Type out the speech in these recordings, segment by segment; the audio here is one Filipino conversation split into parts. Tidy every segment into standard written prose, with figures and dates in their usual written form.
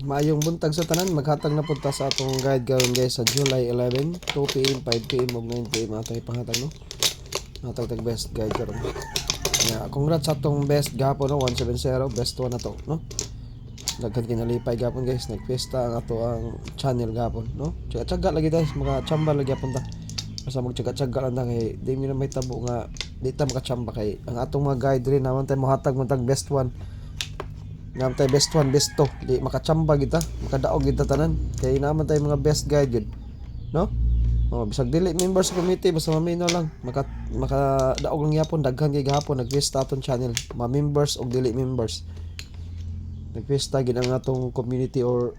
Maayong buntag sa tanan, maghatag na punta sa atong guide karon guys sa July 11, 2 PM, 5 PM ug 9 PM atong ipahatag no. Hatag tag best guide karon. Yeah, congrats sa atong best gapon no, 170, best one na to no. Daghan kinalipay gapon guys, nagfiesta ang ato ang channel gapon no. Tiyaga lagi guys, mga chamba lagi punta. Basta magtiyaga-tiyaga lang kay di mi na may tabo nga di ta makachamba kay ang atong mga guide rin naman tay mohatag man tag best one. Naman tayo best one, best two. Di makachamba kita, makadaog kita tanan. Kaya naman tayo mga best guide yun. No? Oh, bisag dili members sa committee, basta mamino lang. Makadaog lang yapon, daghan kay gahapon nag-fiesta aton channel. Mga members o dili members. Nag-fiesta gid ang atong community or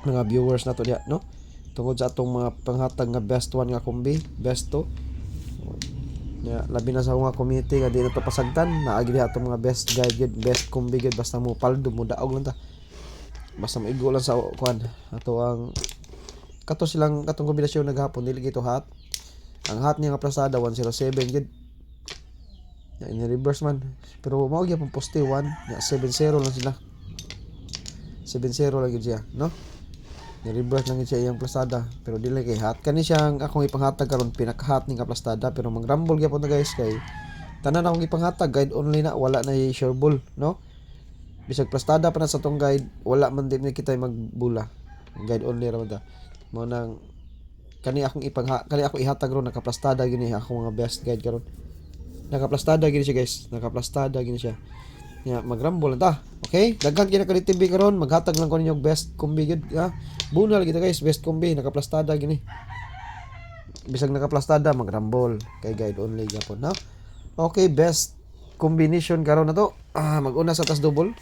mga viewers nato diha, no? Tungod sa atong mga panghatag nga best one nga kombi, best two. Labi na sa mga community nga di na to pasagdan, naagi diha atong mga best guide gid, best kombi gid, basta mo paldo mo daog lang ta. Basta maigo lang sa kuan ato ang kato silang katong kombinasyon naghapon dili gito hot. Ang hot niya nga plasada 107 gid. Ya ini reverse man. Pero mao gyud pong poste 1, ya 70 lang sila. 70 lang gid siya, no? Ni-reverse lang siya iyang plastada pero dili kay hot kani siyang akong ipanghatag karon pinaka-hot ning plastada pero mag-rumble gyapon na guys kay tanan akong ipanghatag guide only na wala na sure ball no bisag plastada pa na sa tong guide wala man din kita magbula guide only ra man ta mo nang kani akong kani ako ihatag ron naka-plastada gini ako mga best guide karon naka-plastada gini siya guys naka-plastada gini siya ya mag-rumble na ta. Okay? Daghan kina kali TV karon, maghatag lang ko ninyo best kombi gid, ha. Bunal kita guys, best kombi naka-plastada gini. Bisag naka-plastada mag-rumble kay guide only gyapon, ha. Okay, best combination karon na to. Mag-una sa tas double.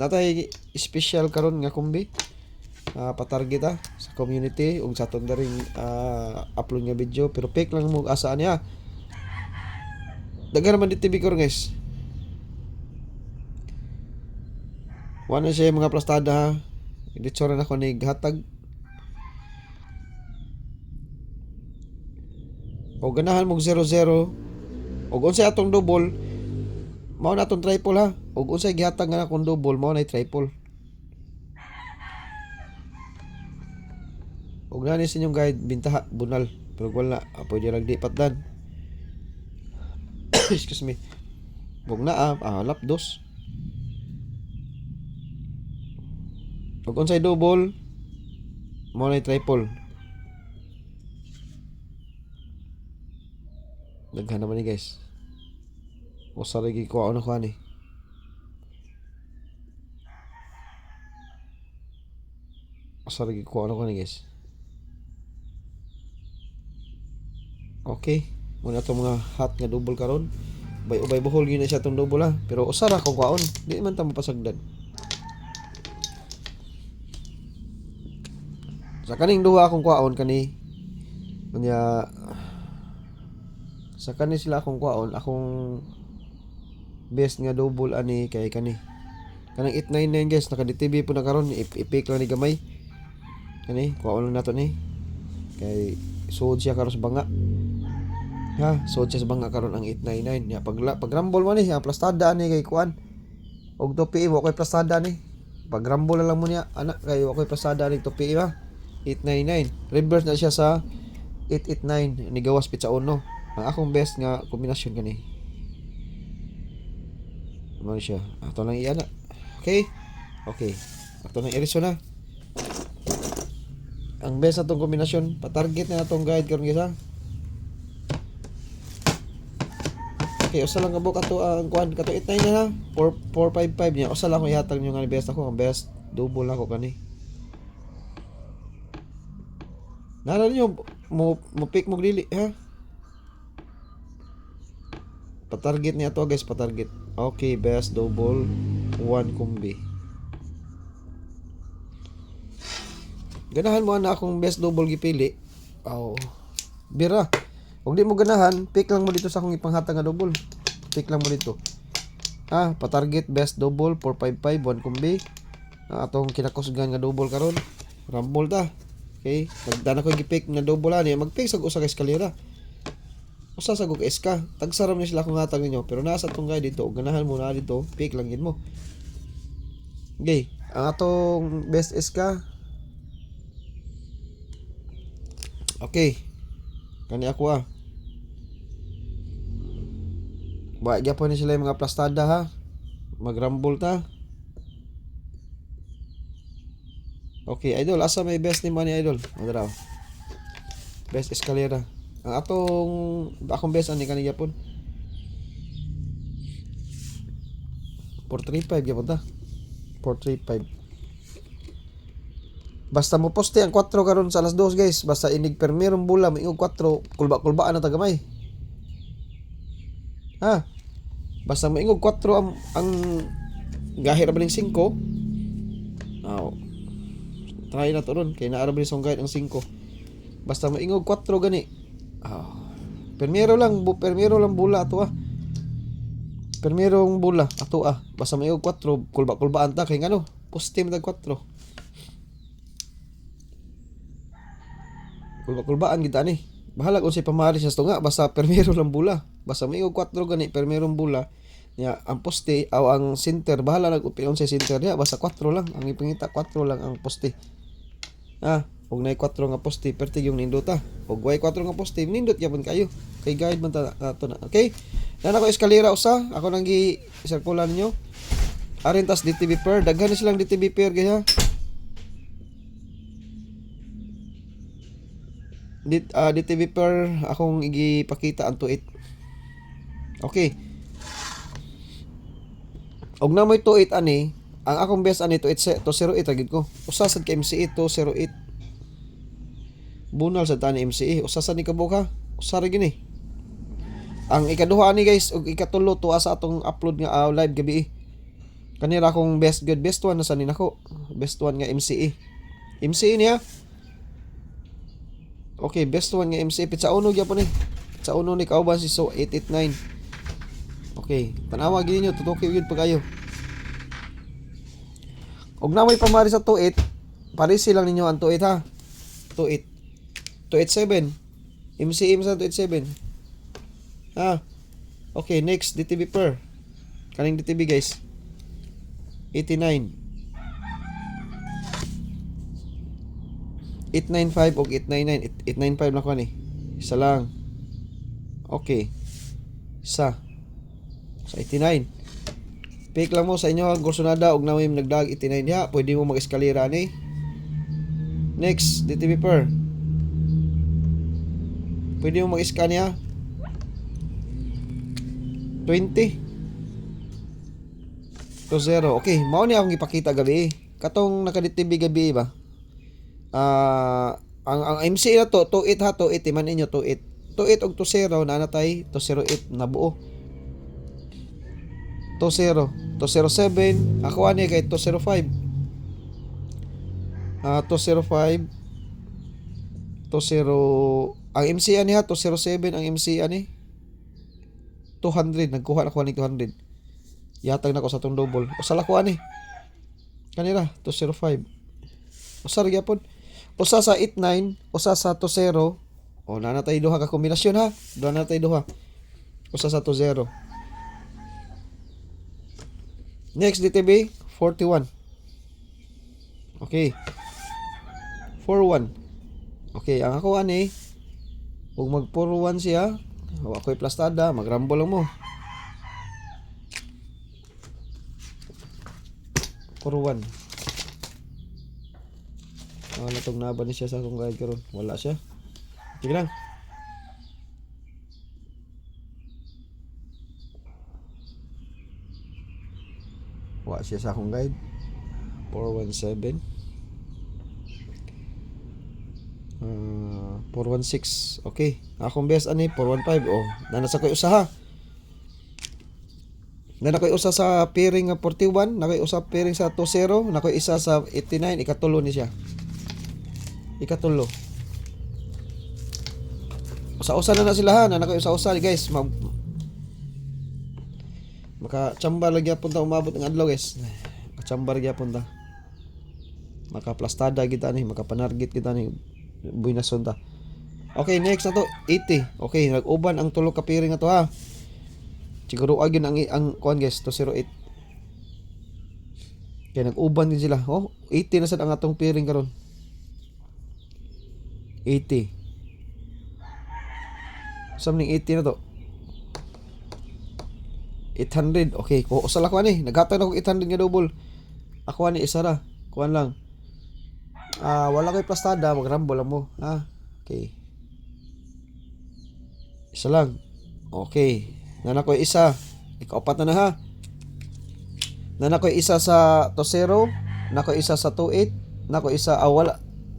Natay special karon nga kombi. Patarget sa community ug sa aton daring upload nga video pero fake lang mo asa niya. Daghan man di TV karon guys. Wala siya mga plastada ha. Iditsura na ko ni hatag. O ganahan mong 0-0. O unsay atong double, mao na atong triple ha. O unsay gihatag nga akong double, mao na triple. O gani sa inyong guide, bintaha, bunal. Pero wala, pwede lang di patdan. Excuse me. Huwag na lapdos. Ug unsay double mo na triple daghan naman ni guys usa lagi ko ano ko ani usa lagi ko ano ko ni guys okay muna to mga hot nga double karon ubay buhol gyud na siya tong double ha pero usa ra ko kwaon di man ta mapasagdan. Sa kaning duha akong kwaon kani unya sa kani sila akong kwaon akong best nga double ani kay kanang 899 guys naka-DTV po na karon ipik lang ni gamay kani kwaon lang nato ni kay suod siya karon sa banga ha suod siya sa banga karon ang 899 ya pag rumble mo ni plastada ani kay kuan og 2 wa koy plastada ni pag rumble lang mo niya anak kay wa koy plastada ni 2 ha 899 reverse na siya sa 889 ni gawas pizza uno ang akong best nga kombinasyon kani ano siya ato lang iana okay ato lang iriso na ang best atong kombinasyon patarget na atong guide karon guys ha okay usa lang kabuk ato ang kuan kato 89 na ha 455 niya usa lang ko ihatag niyo nga best ako ang best double ako kani. Nara niyo mo pick mo dili ha. Patarget niya to guys, patarget. Okay, best double 1 kombi. Ganahan mo na akong best double gipili. Bira. Kung di mo ganahan, pick lang mo dito sa akong ipanghatag nga double. Pick lang mo dito. Patarget best double 455 1 kombi. Atong kinakusgan nga double karon. Rumble ta. Okay, pagdana ko gipick na double ani, magpick sa usa ka eskalera. Usa sa gug eska, tagsaram ni sila kung hatag ninyo, pero nasa tong guide dito, ganahan mo na dito, pick lang gid mo. Okay, Ang atong best is ka. Okay. Kani ako Ba gyapon ni sila yung mga plastada ha. Magrambol ta. Okay, idol, asa may best ni money idol? Ano daw? Best escalera. Ang akong best ani kani gyapon. 435 gyapon ta. 435. Basta mo poste ang 4 karon sa alas 2 guys. Basta inig permirong bula moingog 4 kulba-kulbaan na tagamay. Ha? Basta moingog 4 ang gahir ba ning 5? Try na to ron kay naara ba song guide ang 5. Basta moingog 4 gani. Permiro lang bula ato Permirong bula ato Basta moingog 4 kulba-kulbaan ta kay ngano? Poste mo tag 4. Kulba-kulbaan kita ni. Bahala kung si pamari siya nga basta permiro lang bula. Basta moingog 4 gani permirong bula. Ya, ang poste aw ang center bahala nag-upion sa center niya basta 4 lang ang ipangita 4 lang ang poste. Ug nay 4 nga poste pertig yung nindot Ug way 4 nga poste nindot gyapon kayo. Kay guide man ta ato na. Okay? Nana ko eskalera usa, ako nang gi-sirkulan ninyo. Arin tas DTV per, daghan na silang DTV per guys ha. DTV per akong igipakita ang tuit. Okay. Og na mo'y tuit ani, ang akong best ani tuit 208 agid ko. Usa sad ka MCE 208. Bunal sa tani MCE, usa sad ni kabuk Usa ra gini. Ang ikaduha ani guys ug ikatulo tuwa sa atong upload nga live gabi. Kanira akong best one na sa ninako. Best one nga MCE. MCE niya. Okay, best one nga MCE pizza uno gyapon ni. Pizza uno ni kauban si so 889. Okay, tanawa gid niyo tutuki gyud pa kayo. Og na may pamari sa 28, parisi lang ninyo ang 28 ha. 28. 287. MCE sa 287. Okay, next DTV per. Kaning DTV guys. 89. 895 og 899. 895 lang ko ni. Isa lang. Okay. Sa 89. Pick lang mo sa inyo ang kursunada og nawim nagdag 89 diha, pwede mo mag-eskalera ni. Next, DTV per. Pwede mo mag-scan niya. 20 to 0. Okay, mao ni akong ipakita gabi. Katong naka-DTV gabi ba? Ang MC na to 28 ha, 28 man inyo 28. 28 og 20 na natay 208 na buo. 20 207 ako ani kay 205. 205 20 ang MC ani ha 207 ang MC ani 200 nagkuha na ko ni 200. Yatag na ko sa tong double. Usa la ko ani. Kanira 205. Usa ra gyapon. Usa sa 89, usa sa 20. O na natay duha ka kombinasyon ha. Do na natay duha. Usa sa 20. Next DTB 41. Okay. 41. Okay, ang ako ani ug mag 41 siya. Ako'y plastada, magrambo lang mo. 41. Natong naba ni siya sa akong guide karon. Wala siya. Sige lang. Wala siya sa akong guide. 417. 416. Okay. Akong best ani 415. Oh, nanasa ko usa ha. Nakoy usa sa pairing nga 41, nakoy usa pairing sa 20, nakoy isa sa 89, ikatulo ni siya. Ikatulo. Usa-usa na sila ha, nakoy usa-usa guys. Maka-chambar lagi punta umabot ng adlaw guys. Maka-chambar lagi punta. Maka-plastada kita ni, maka-panargit kita ni. Buy na sunta. Okay, next na to 80. Okay, nag-uban ang tulo ka pairing na to ha. Siguro agin ang kuan guys 208. Kaya nag-uban din sila. Oh, 80 na sad ang atong piring karon. 80. Something 80 na to. 800. Okay, ko usal ako ani. Naghatag na ako 800 nga double. Ako ani isa ra. Kuan lang. Wala ko'y plastada, magrambol lang mo. Okay. Isa lang. Okay. Nana ko isa. Ikaapat na ha. Nana ko isa sa Tosero. Nako isa sa 28. Nako isa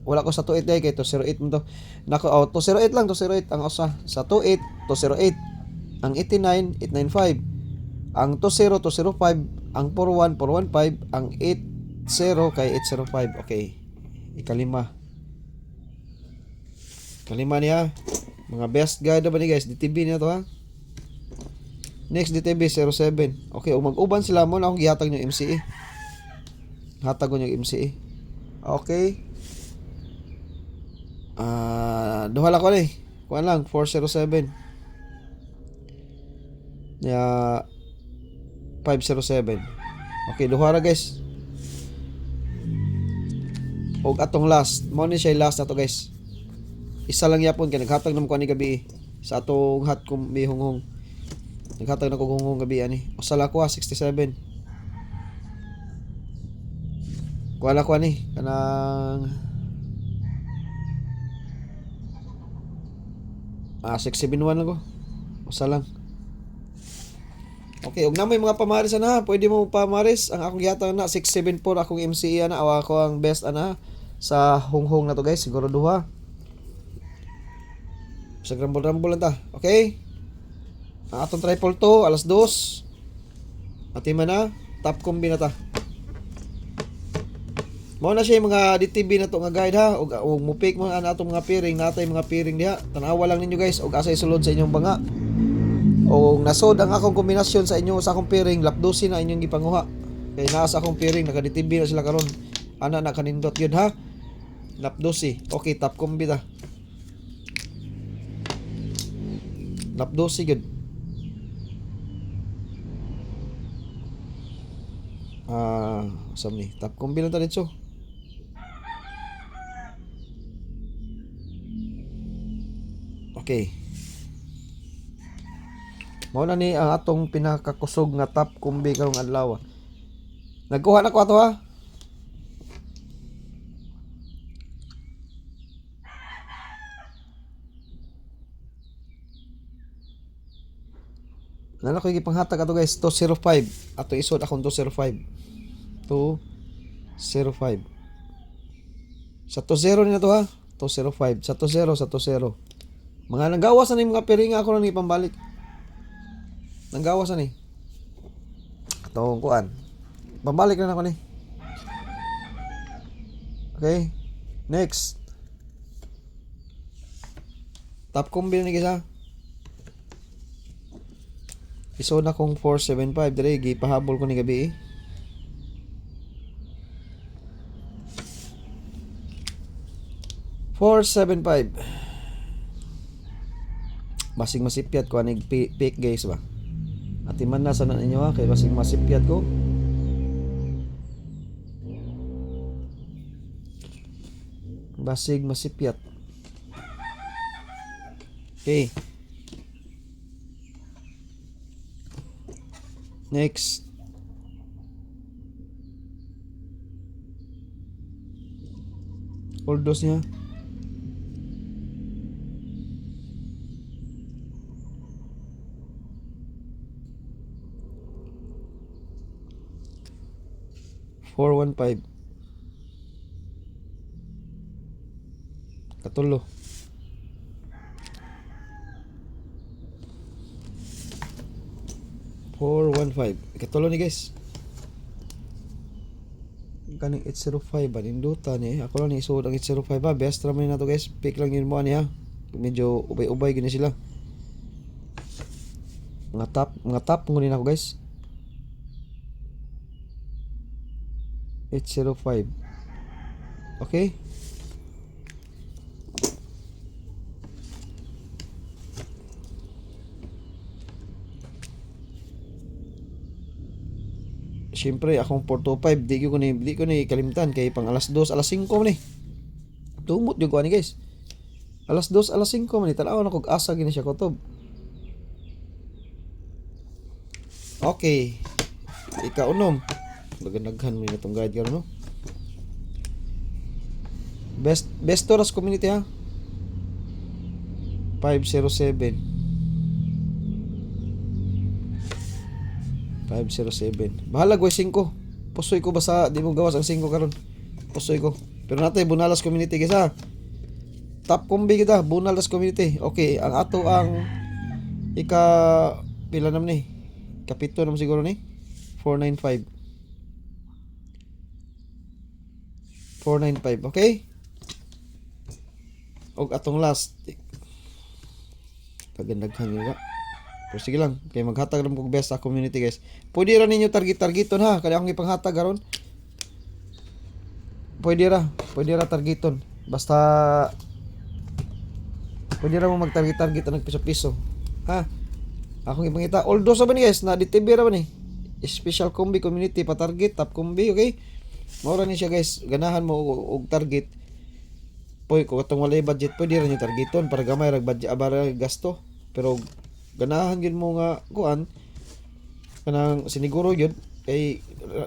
wala ko sa 28 day kay Tosero 8 mo to. Nako Tosero 8 lang, Tosero 8 ang usa sa 28, Tosero 8. Ang 89, 895. Ang Tosero 5, ang 41, 415, ang 80 kay 805. Okay. Ikalima niya. Mga best guide ba ni guys? DTB niya to ha. Next DTB 07. Okay, mag-uban sila mo na akong gihatag yung MCE. Hatag ko yung MCE. Okay. Duha lang ko ni. Kuan lang 407. Ya 507. Okay, duha ra guys. Og atong last, mo ni siya last na to guys. Isa lang yapon kay naghatag nam ko ani gabi sa atong hat kong bihonghong. Naghatag na ko gunghong gabi ani. Usala ko 67. Kuala ko ani kanang 671 lang ko. Usa lang. Okay, og namoy mga pamaris ana, pwede mo pamaris. Ang akong gihatag na 674 akong MCE ana, awa ko ang best ana sa honghong na to guys, siguro duha. Sa rambol-rambol lang ta. Okay? Ang atong triple to, alas 2. Ati man na, top combi na ta. Mao na siya yung mga DTB na to nga guide ha. Og mupik mo ana atong mga piring, natay mga piring diha. Tanawa lang ninyo guys, og asay sulod sa inyong banga. Og nasod ang akong kombinasyon sa inyo sa akong piring, lapdusin na inyong gipanguha. Kay naa sa akong piring, naka-DTB na sila karon. Ana na kanindot yun ha. Lapdusi. Okay, top combi ta. Lapdusi gud. Saan ni? Top combi lang ta dito. Okay. Mao na ni ang atong pinakakusog nga top combi karong adlaw. Nagkuha na ko ato ha. Nana ko gipanghatag ato guys 205. Ato isod akong 205. 205. Sa 20 ni na to ha. 205 sa 20 sa 20. Mga nanggawas na ni mga piringa ako na ni pambalik. Nanggawas na ni. Atong kuan. Pambalik na ako ni. Okay. Next. Top combi ni guys ha. Isod na kong 475 dire gipahabol ko ni gabi 475. Basig masipyat ko anig pick guys ba. Atiman na sana ninyo ha kay basig masipyat ko. Basig masipyat. Okay. Next. Oldos niya. $415. Katulo. $415. Katulo ni guys. Kaning 805 ba ninduta ni ako lang ni isod ang 805 ba best raman na to guys. Pick lang yun mo ani ha. Medyo ubay-ubay gini sila. Mga top ngunin ako guys. 805. Okay? Siyempre akong 425 di ko ni kalimtan kay pang alas 2 alas 5 man ni. Tumot jud ko ani guys. Alas 2 alas 5 man ni tanaw na kog asa gini siya kutob. Okay. Ikaunom. Daghan mo itong guide karon no. Best Toras community ha. 507. 507. Bahala ko 5. Pusoy ko basta di mo gawas ang 5 karon. Pusoy ko. Pero natay Bunalas community guys ha. Top combi kita Bunalas community. Okay, ang ato ang ika pila naman ni? Kapito naman siguro ni. 495. 495, okay? Og atong last. Pagandaghan nga. Pero sige lang, kay maghatag lang kog best sa community guys. Pwede ra ninyo targeton ha, kaya akong ipanghatag karon. Pwede ra targeton. Basta pwede ra mo mag-target ang piso-piso. Ha? Akong ipangita. Although sa ba ni guys, na DTB ra ba ni? Special combi community pa target, top combi, okay? Maura ni siya guys, ganahan mo og target. Poy ko katong walay budget, pwede ra niyo targeton para gamay ra budget abara gasto. Pero ganahan gyud mo nga kuan kanang siniguro gyud kay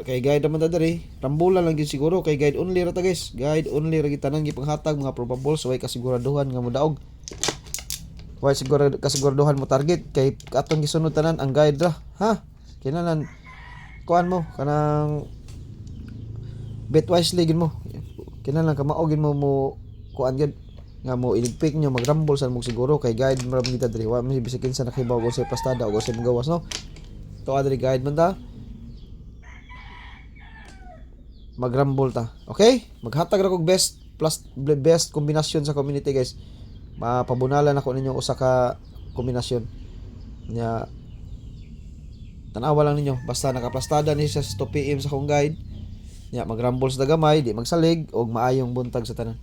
guide naman ta diri. Rambulan lang gyud siguro kay guide only ra ta guys. Guide only ra gitanang gipanghatag mga probable so way kasiguraduhan nga modaog. Way kasiguraduhan mo target kay atong gisunod tanan ang guide ra, ha? Kinahanglan kuan mo kanang bet wisely gid mo. Kinahanglan ka mao gid mo kuan gyud nga mo iligpik nyo magrambol sa mo siguro kay guide maram kita diri wa mi bisikin sa nakibaw ko sa pastada o sa magawas no. To adri guide man ta. Magrambol ta. Okay? Maghatag ra kog best plus best kombinasyon sa community guys. Mapabunalan ako ninyo usa ka kombinasyon. Nya tanawa lang ninyo basta nakaplastada ni sa 2 PM sa kong guide. Nya magrambol sa gamay, di magsalig og maayong buntag sa tanan.